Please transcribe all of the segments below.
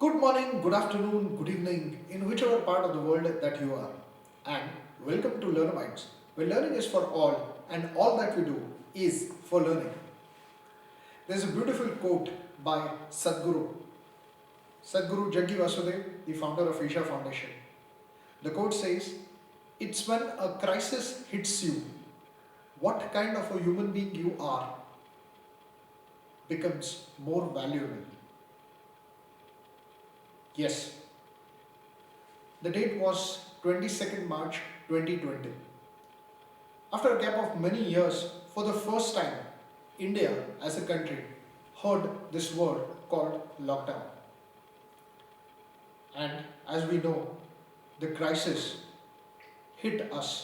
Good morning, good afternoon, good evening, in whichever part of the world that you are. And welcome to Learnomites, where learning is for all and all that we do is for learning. There's a beautiful quote by Sadhguru Jaggi Vasudev, the founder of Isha Foundation. The quote says, "It's when a crisis hits you, what kind of a human being you are becomes more valuable." Yes, the date was 22nd March 2020. After a gap of many years, for the first time, India as a country heard this word called lockdown. And as we know, the crisis hit us,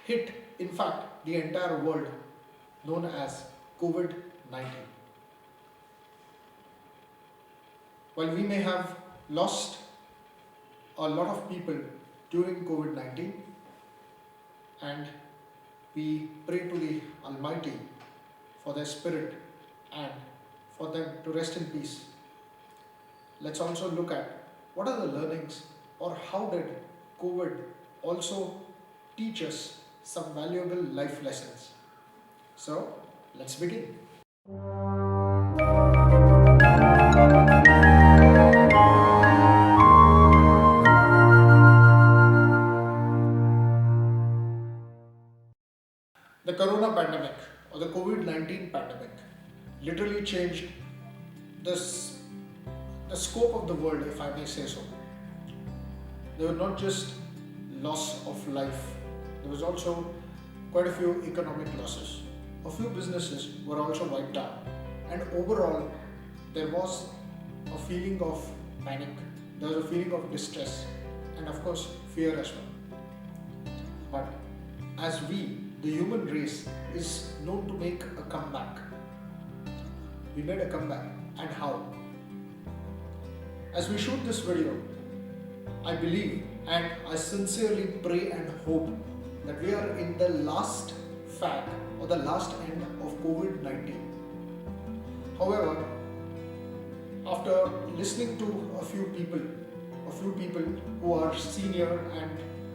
hit in fact the entire world, known as COVID 19. While we may have lost a lot of people during COVID 19, and we pray to the Almighty for their spirit and for them to rest in peace. Let's also look at what are the learnings, or how did COVID also teach us some valuable life lessons. So, let's begin. The corona pandemic, or the COVID 19 pandemic, literally changed this, the scope of the world, if I may say so. There were not just loss of life, there was also quite a few economic losses. A few businesses were also wiped out, and overall, there was a feeling of panic, there was a feeling of distress, and of course, fear as well. But as we, the human race, is known to make a comeback, we made a comeback. And how? As we shoot this video, I believe and I sincerely pray and hope that we are in the last fag, or the last end of COVID 19. However, after listening to a few people who are senior and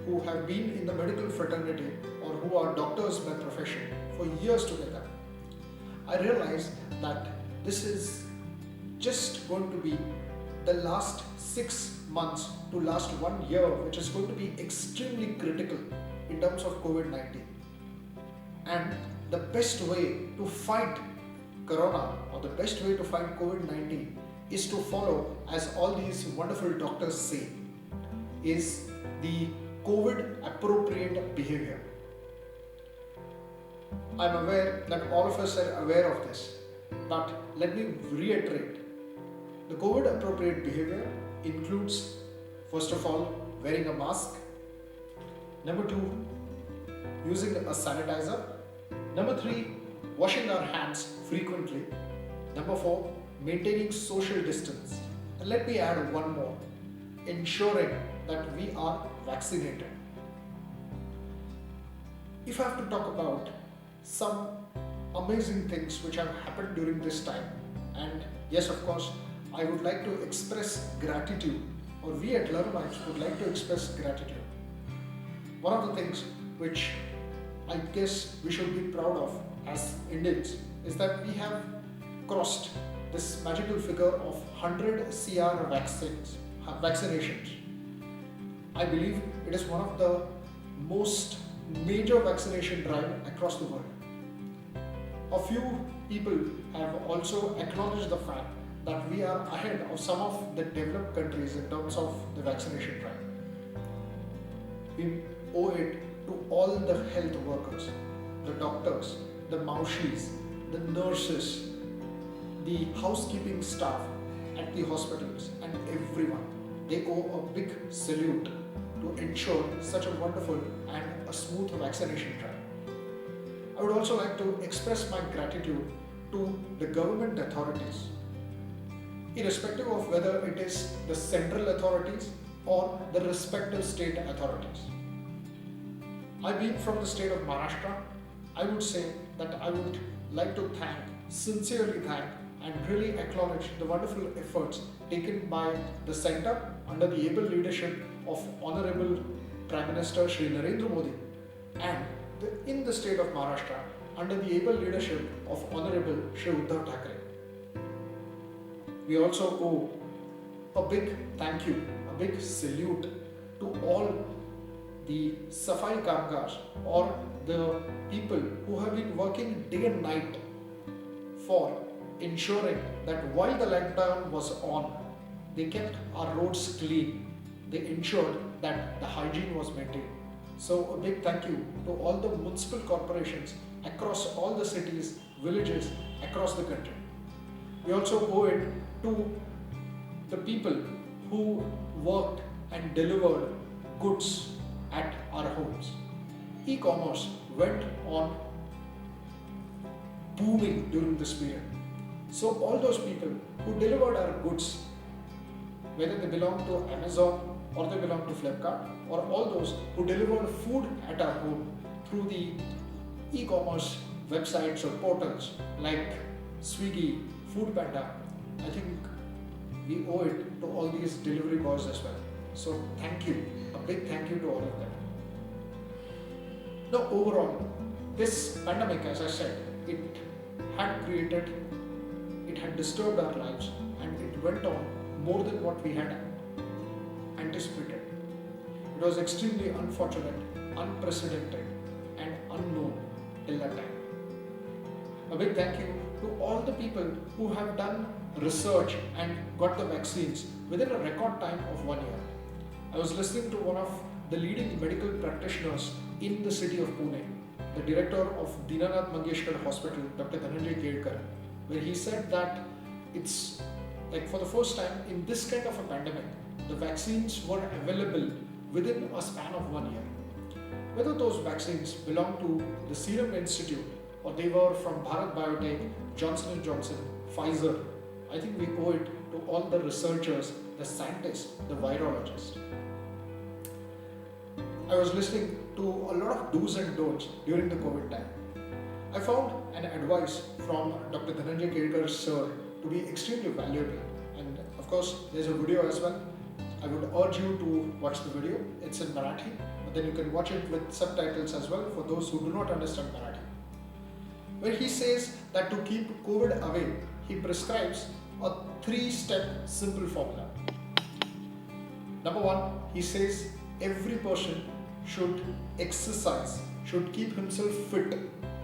who have been in the medical fraternity, or who are doctors by profession for years together, I realized that this is just going to be the last 6 months to last 1 year, which is going to be extremely critical in terms of COVID 19. And the best way to fight Corona, or the best way to fight COVID 19, is to follow, as all these wonderful doctors say, is the COVID appropriate behavior. I'm aware that all of us are aware of this, but let me reiterate. The COVID appropriate behavior includes, first of all, wearing a mask, number 2, using a sanitizer, number 3, washing our hands frequently, number 4, maintaining social distance, and let me add one more, ensuring that we are vaccinated. If I have to talk about some amazing things which have happened during this time, and yes, of course, I would like to express gratitude, or we at Learnomites would like to express gratitude. One of the things which I guess we should be proud of as Indians is that we have crossed this magical figure of 100 CR vaccinations. I believe it is one of the most major vaccination drive across the world. A few people have also acknowledged the fact that we are ahead of some of the developed countries in terms of the vaccination drive. We owe it to all the health workers, the doctors, the maushis, the nurses, the housekeeping staff at the hospitals, and everyone. They owe a big salute to ensure such a wonderful and a smooth vaccination drive. I would also like to express my gratitude to the government authorities, irrespective of whether it is the central authorities or the respective state authorities. I being from the state of Maharashtra, I would say that I would like to sincerely thank, and really acknowledge the wonderful efforts taken by the centre under the able leadership of Honorable Prime Minister Shri Narendra Modi, and in the state of Maharashtra under the able leadership of Honorable Shri Uddhav Thackeray. We also owe a big thank you, a big salute to all the Safai Kamgars, or the people who have been working day and night for ensuring that while the lockdown was on, they kept our roads clean. They ensured that the hygiene was maintained. So a big thank you to all the municipal corporations across all the cities, villages across the country. We also owe it to the people who worked and delivered goods at our homes. E-commerce went on booming during this period. So all those people who delivered our goods, whether they belong to Amazon or they belong to Flipkart, or all those who delivered food at our home through the e-commerce websites or portals like Swiggy, Foodpanda, I think we owe it to all these delivery boys as well. So thank you, a big thank you to all of them. Now overall, this pandemic, as I said, it had disturbed our lives, and it went on more than what we had anticipated. It was extremely unfortunate, unprecedented, and unknown till that time. A big thank you to all the people who have done research and got the vaccines within a record time of 1 year. I was listening to one of the leading medical practitioners in the city of Pune, the director of Dinanath Mangeshkar Hospital, Dr. Dhananjay Kedkar, where he said that it's like for the first time in this kind of a pandemic, the vaccines were available within a span of 1 year. Whether those vaccines belong to the Serum Institute or they were from Bharat Biotech, Johnson & Johnson, Pfizer, I think we owe it to all the researchers, the scientists, the virologists. I was listening to a lot of do's and don'ts during the COVID time. I found an advice from Dr. Dhananjay Kedkar sir to be extremely valuable, and of course there's a video as well. I would urge you to watch the video. It's in Marathi, but then you can watch it with subtitles as well for those who do not understand Marathi. Where he says that to keep COVID away, he prescribes a 3-step simple formula. Number 1, he says every person should exercise, should keep himself fit,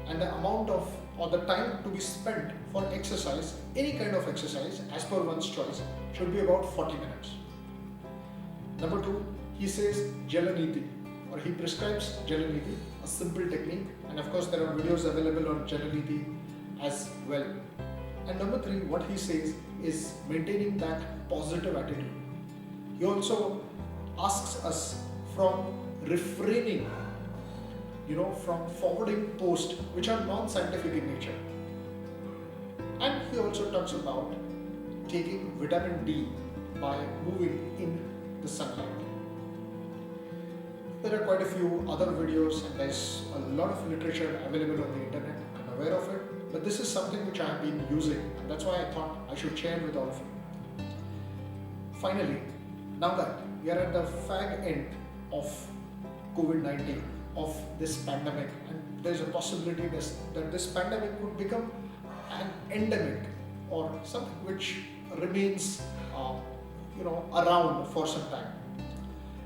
and the amount of or the time to be spent for exercise, any kind of exercise as per one's choice, should be about 40 minutes. Number 2, he says Jalaniti, or he prescribes Jalaniti, a simple technique, and of course there are videos available on Jalaniti as well. And number 3, what he says is maintaining that positive attitude. He also asks us from refraining, from forwarding posts which are non-scientific in nature. And he also talks about taking vitamin D by moving in the sunlight. There are quite a few other videos, and there's a lot of literature available on the internet. I'm aware of it, but this is something which I have been using, and that's why I thought I should share with all of you. Finally, now that we are at the fag end of COVID-19, of this pandemic, and there's a possibility that this pandemic could become an endemic or something which remains around for some time.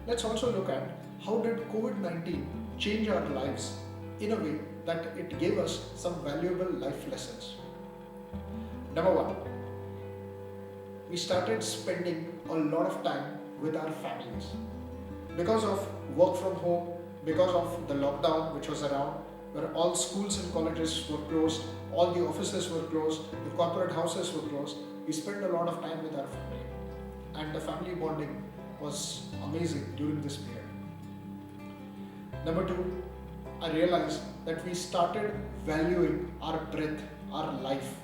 Let's also look at how did COVID-19 change our lives in a way that it gave us some valuable life lessons. Number 1, we started spending a lot of time with our families. Because of work from home, because of the lockdown which was around, where all schools and colleges were closed, all the offices were closed, the corporate houses were closed, we spent a lot of time with our family. And the family bonding was amazing during this period. Number 2, I realized that we started valuing our breath, our life,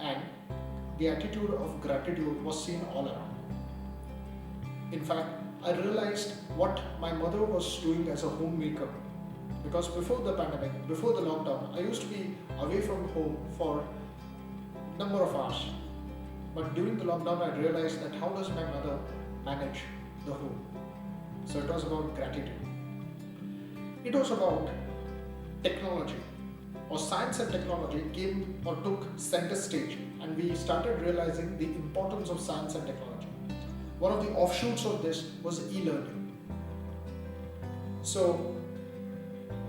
and the attitude of gratitude was seen all around. In fact, I realized what my mother was doing as a homemaker, because before the pandemic, before the lockdown, I used to be away from home for a number of hours. But during the lockdown, I realized that how does my mother manage the home? So it was about gratitude. It was about technology, or science and technology came or took center stage, and we started realizing the importance of science and technology. One of the offshoots of this was e-learning. So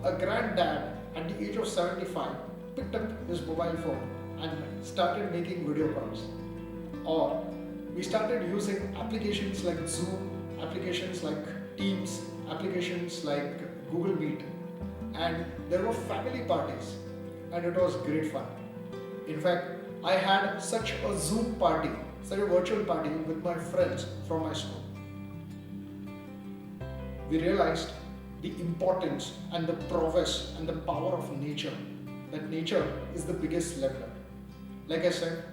a granddad at the age of 75 picked up his mobile phone and started making video calls. Or we started using applications like Zoom, applications like Teams, applications like Google Meet, and there were family parties, and it was great fun. In fact, I had such a Zoom party, such a virtual party with my friends from my school. We realized the importance and the prowess and the power of nature, that nature is the biggest leveler. Like I said,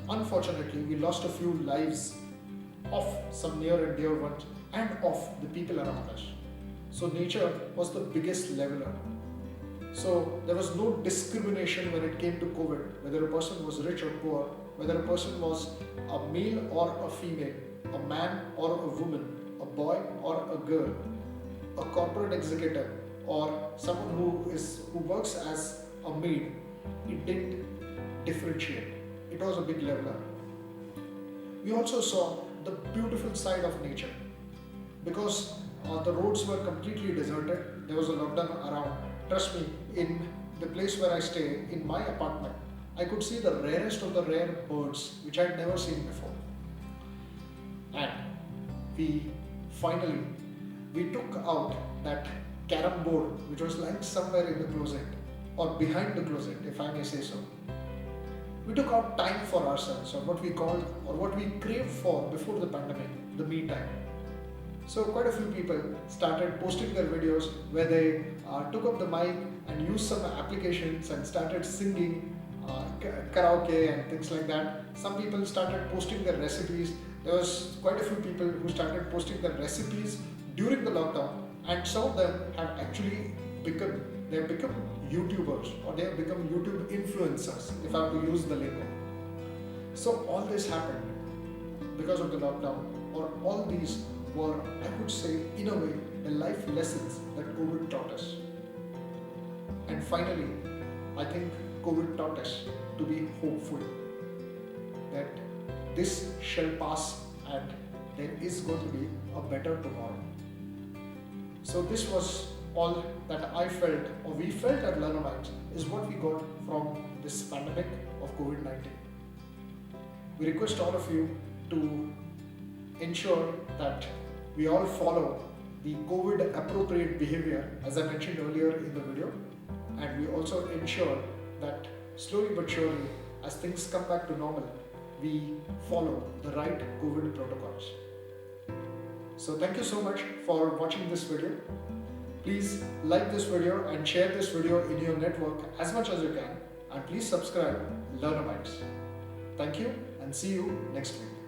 unfortunately, we lost a few lives of some near and dear ones and of the people around us. So nature was the biggest leveler. So there was no discrimination when it came to COVID, whether a person was rich or poor, whether a person was a male or a female, a man or a woman, a boy or a girl, a corporate executive or someone who works as a maid. It didn't differentiate. It was a big leveler. We also saw the beautiful side of nature because the roads were completely deserted. There was a lockdown around. Trust me, in the place where I stay, in my apartment, I could see the rarest of the rare birds which I had never seen before. And we finally took out that carom board which was lying somewhere in the closet or behind the closet, if I may say so. We took out time for ourselves, or what we called or what we craved for before the pandemic, the me time. So quite a few people started posting their videos where they took up the mic and used some applications and started singing karaoke and things like that. Some people started posting their recipes. There was quite a few people who started posting their recipes during the lockdown, and some of them have actually become YouTubers, or they have become YouTube influencers, if I have to use the lingo. So all this happened because of the lockdown, or all these were, I would say, in a way, the life lessons that COVID taught us. And finally, I think COVID taught us to be hopeful that this shall pass and there is going to be a better tomorrow. So this was all that I felt, or we felt at Learnomites, is what we got from this pandemic of COVID-19. We request all of you to ensure that we all follow the COVID appropriate behavior, as I mentioned earlier in the video, and we also ensure that slowly but surely, as things come back to normal, we follow the right COVID protocols. So thank you so much for watching this video. Please like this video and share this video in your network as much as you can, and please subscribe Learnomites. Thank you and see you next week.